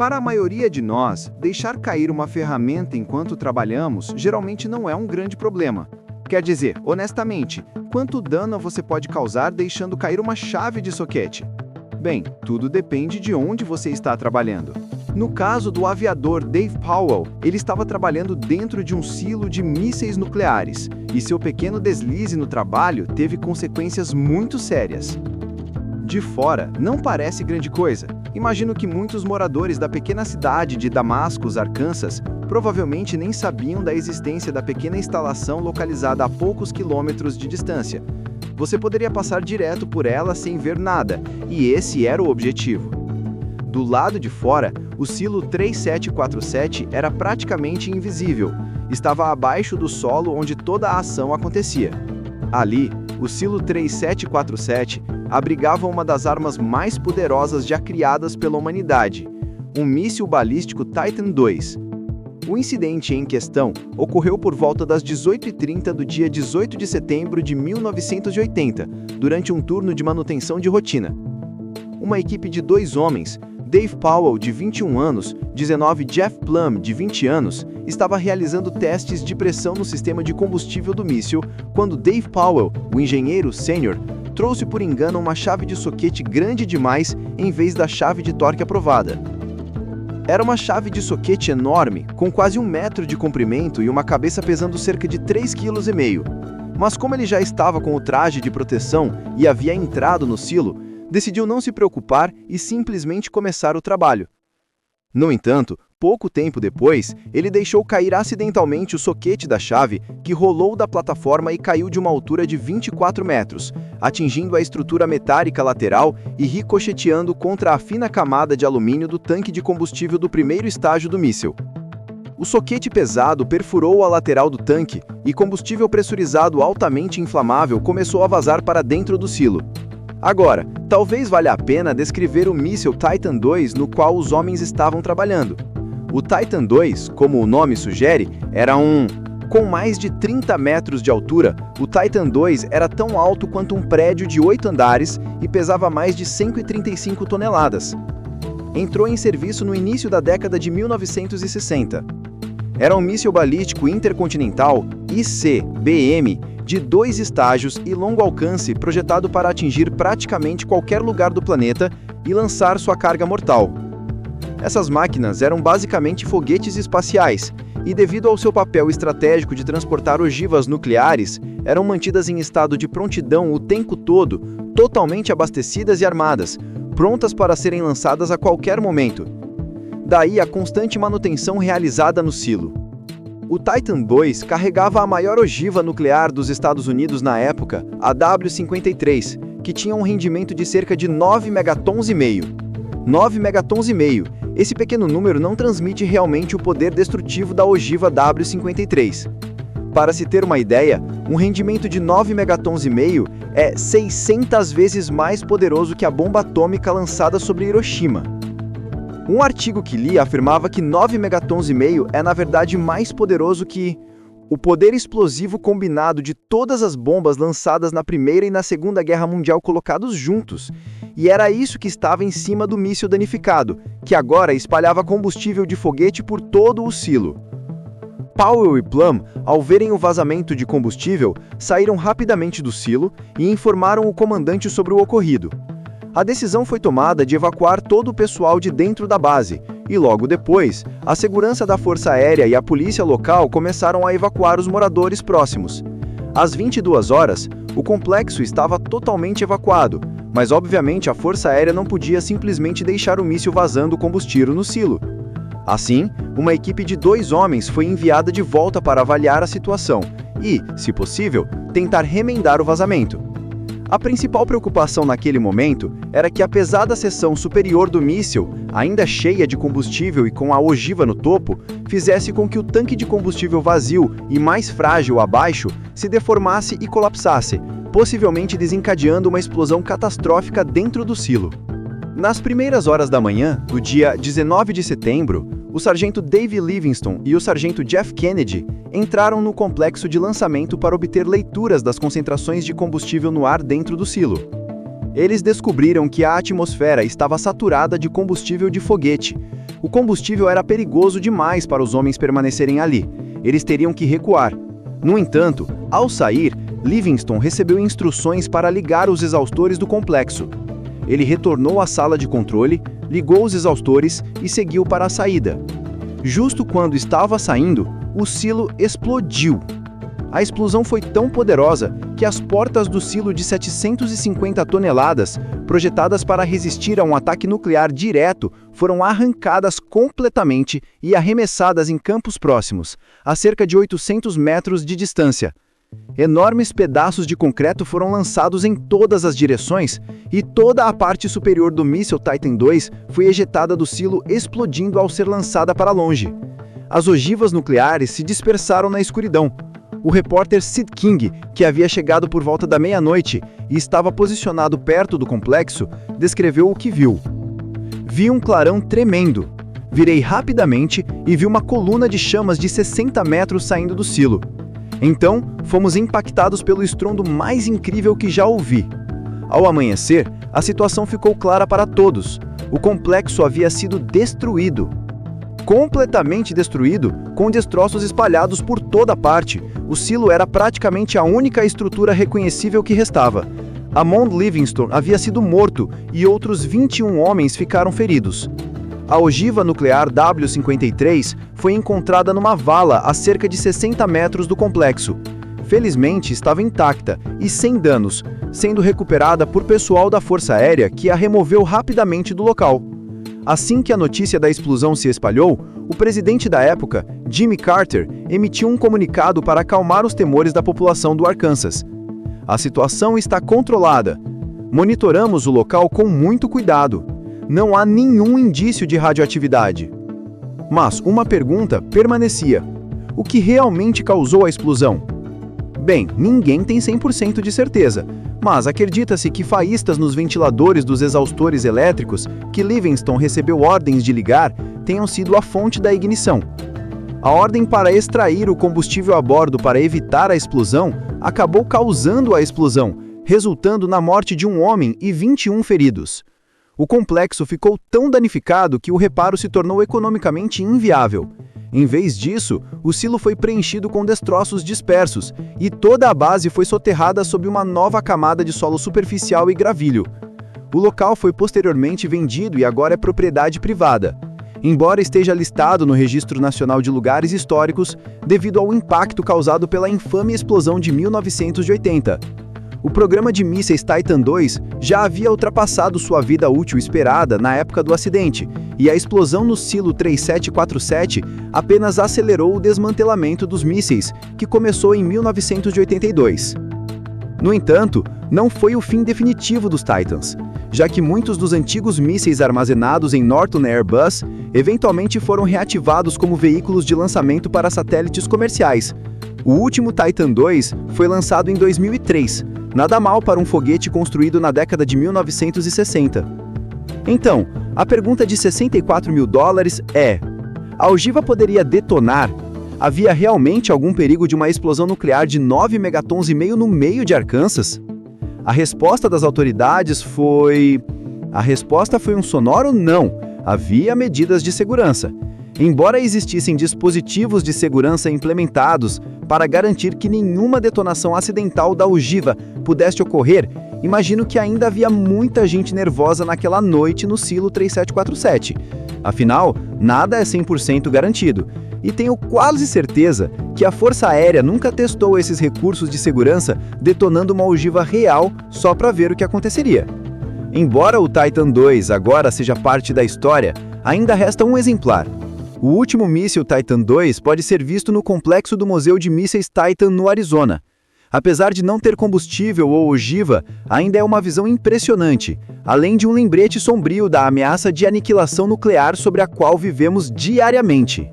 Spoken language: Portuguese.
Para a maioria de nós, deixar cair uma ferramenta enquanto trabalhamos geralmente não é um grande problema. Quer dizer, honestamente, quanto dano você pode causar deixando cair uma chave de soquete? Bem, tudo depende de onde você está trabalhando. No caso do aviador Dave Powell, ele estava trabalhando dentro de um silo de mísseis nucleares, e seu pequeno deslize no trabalho teve consequências muito sérias. De fora, não parece grande coisa. Imagino que muitos moradores da pequena cidade de Damascus, Arkansas, provavelmente nem sabiam da existência da pequena instalação localizada a poucos quilômetros de distância. Você poderia passar direto por ela sem ver nada, e esse era o objetivo. Do lado de fora, o silo 3747 era praticamente invisível. Estava abaixo do solo onde toda a ação acontecia. Ali, o silo 3747 abrigava uma das armas mais poderosas já criadas pela humanidade, um míssil balístico Titan II. O incidente em questão ocorreu por volta das 18h30 do dia 18 de setembro de 1980, durante um turno de manutenção de rotina. Uma equipe de 2 homens, Dave Powell, de 21 anos, 19 Jeff Plum, de 20 anos, estava realizando testes de pressão no sistema de combustível do míssil, quando Dave Powell, o engenheiro sênior, trouxe por engano uma chave de soquete grande demais em vez da chave de torque aprovada. Era uma chave de soquete enorme, com quase 1 metro de comprimento e uma cabeça pesando cerca de 3,5 kg. Mas como ele já estava com o traje de proteção e havia entrado no silo, decidiu não se preocupar e simplesmente começar o trabalho. No entanto, pouco tempo depois, ele deixou cair acidentalmente o soquete da chave, que rolou da plataforma e caiu de uma altura de 24 metros, atingindo a estrutura metálica lateral e ricocheteando contra a fina camada de alumínio do tanque de combustível do primeiro estágio do míssil. O soquete pesado perfurou a lateral do tanque e combustível pressurizado altamente inflamável começou a vazar para dentro do silo. Agora, talvez valha a pena descrever o míssil Titan II no qual os homens estavam trabalhando. O Titan II, como o nome sugere, era com mais de 30 metros de altura, o Titan II era tão alto quanto um prédio de 8 andares e pesava mais de 135 toneladas. Entrou em serviço no início da década de 1960. Era um míssil balístico intercontinental, ICBM, de 2 estágios e longo alcance projetado para atingir praticamente qualquer lugar do planeta e lançar sua carga mortal. Essas máquinas eram basicamente foguetes espaciais e, devido ao seu papel estratégico de transportar ogivas nucleares, eram mantidas em estado de prontidão o tempo todo, totalmente abastecidas e armadas, prontas para serem lançadas a qualquer momento. Daí a constante manutenção realizada no silo. O Titan II carregava a maior ogiva nuclear dos Estados Unidos na época, a W-53, que tinha um rendimento de cerca de 9 megatons e meio. 9 megatons e meio. Esse pequeno número não transmite realmente o poder destrutivo da ogiva W-53. Para se ter uma ideia, um rendimento de 9 megatons e meio é 600 vezes mais poderoso que a bomba atômica lançada sobre Hiroshima. Um artigo que li afirmava que 9 megatons e meio é na verdade mais poderoso que o poder explosivo combinado de todas as bombas lançadas na Primeira e na Segunda Guerra Mundial colocados juntos. E era isso que estava em cima do míssil danificado, que agora espalhava combustível de foguete por todo o silo. Powell e Plum, ao verem o vazamento de combustível, saíram rapidamente do silo e informaram o comandante sobre o ocorrido. A decisão foi tomada de evacuar todo o pessoal de dentro da base, e logo depois, a segurança da Força Aérea e a polícia local começaram a evacuar os moradores próximos. Às 22 horas, o complexo estava totalmente evacuado, mas obviamente a Força Aérea não podia simplesmente deixar o míssil vazando combustível no silo. Assim, uma equipe de 2 homens foi enviada de volta para avaliar a situação e, se possível, tentar remendar o vazamento. A principal preocupação naquele momento era que a pesada seção superior do míssil, ainda cheia de combustível e com a ogiva no topo, fizesse com que o tanque de combustível vazio e mais frágil abaixo se deformasse e colapsasse, possivelmente desencadeando uma explosão catastrófica dentro do silo. Nas primeiras horas da manhã do dia 19 de setembro, o sargento Dave Livingston e o sargento Jeff Kennedy entraram no complexo de lançamento para obter leituras das concentrações de combustível no ar dentro do silo. Eles descobriram que a atmosfera estava saturada de combustível de foguete, O combustível era perigoso demais para os homens permanecerem ali. Eles teriam que recuar. No entanto, ao sair, Livingston recebeu instruções para ligar os exaustores do complexo. Ele retornou à sala de controle, ligou os exaustores e seguiu para a saída. Justo quando estava saindo, o silo explodiu. A explosão foi tão poderosa que as portas do silo de 750 toneladas, projetadas para resistir a um ataque nuclear direto, foram arrancadas completamente e arremessadas em campos próximos, a cerca de 800 metros de distância. Enormes pedaços de concreto foram lançados em todas as direções e toda a parte superior do míssil Titan II foi ejetada do silo, explodindo ao ser lançada para longe. As ogivas nucleares se dispersaram na escuridão. O repórter Sid King, que havia chegado por volta da meia-noite e estava posicionado perto do complexo, descreveu o que viu. Vi um clarão tremendo. Virei rapidamente e vi uma coluna de chamas de 60 metros saindo do silo. Então, fomos impactados pelo estrondo mais incrível que já ouvi. Ao amanhecer, a situação ficou clara para todos. O complexo havia sido destruído. Completamente destruído, com destroços espalhados por toda parte. O silo era praticamente a única estrutura reconhecível que restava. Amon Livingston havia sido morto e outros 21 homens ficaram feridos. A ogiva nuclear W-53 foi encontrada numa vala a cerca de 60 metros do complexo. Felizmente estava intacta e sem danos, sendo recuperada por pessoal da Força Aérea que a removeu rapidamente do local. Assim que a notícia da explosão se espalhou, o presidente da época, Jimmy Carter, emitiu um comunicado para acalmar os temores da população do Arkansas. A situação está controlada. Monitoramos o local com muito cuidado. Não há nenhum indício de radioatividade. Mas uma pergunta permanecia: o que realmente causou a explosão? Bem, ninguém tem 100% de certeza, mas acredita-se que faíscas nos ventiladores dos exaustores elétricos que Livingston recebeu ordens de ligar tenham sido a fonte da ignição. A ordem para extrair o combustível a bordo para evitar a explosão acabou causando a explosão, resultando na morte de um homem e 21 feridos. O complexo ficou tão danificado que o reparo se tornou economicamente inviável. Em vez disso, o silo foi preenchido com destroços dispersos e toda a base foi soterrada sob uma nova camada de solo superficial e gravilho. O local foi posteriormente vendido e agora é propriedade privada. Embora esteja listado no Registro Nacional de Lugares Históricos, devido ao impacto causado pela infame explosão de 1980. O programa de mísseis Titan II já havia ultrapassado sua vida útil esperada na época do acidente, e a explosão no silo 3747 apenas acelerou o desmantelamento dos mísseis, que começou em 1982. No entanto, não foi o fim definitivo dos Titans, já que muitos dos antigos mísseis armazenados em Norton Airbus eventualmente foram reativados como veículos de lançamento para satélites comerciais. O último Titan II foi lançado em 2003, nada mal para um foguete construído na década de 1960. Então, a pergunta de $64 mil é: a ogiva poderia detonar? Havia realmente algum perigo de uma explosão nuclear de 9,5 megatons no meio de Arkansas? A resposta das autoridades foi... A resposta foi um sonoro não. Havia medidas de segurança. Embora existissem dispositivos de segurança implementados para garantir que nenhuma detonação acidental da ogiva pudesse ocorrer, imagino que ainda havia muita gente nervosa naquela noite no silo 3747. Afinal, nada é 100% garantido. E tenho quase certeza que a Força Aérea nunca testou esses recursos de segurança detonando uma ogiva real só para ver o que aconteceria. Embora o Titan II agora seja parte da história, ainda resta um exemplar. O último míssil Titan II pode ser visto no complexo do Museu de Mísseis Titan no Arizona. Apesar de não ter combustível ou ogiva, ainda é uma visão impressionante, além de um lembrete sombrio da ameaça de aniquilação nuclear sobre a qual vivemos diariamente.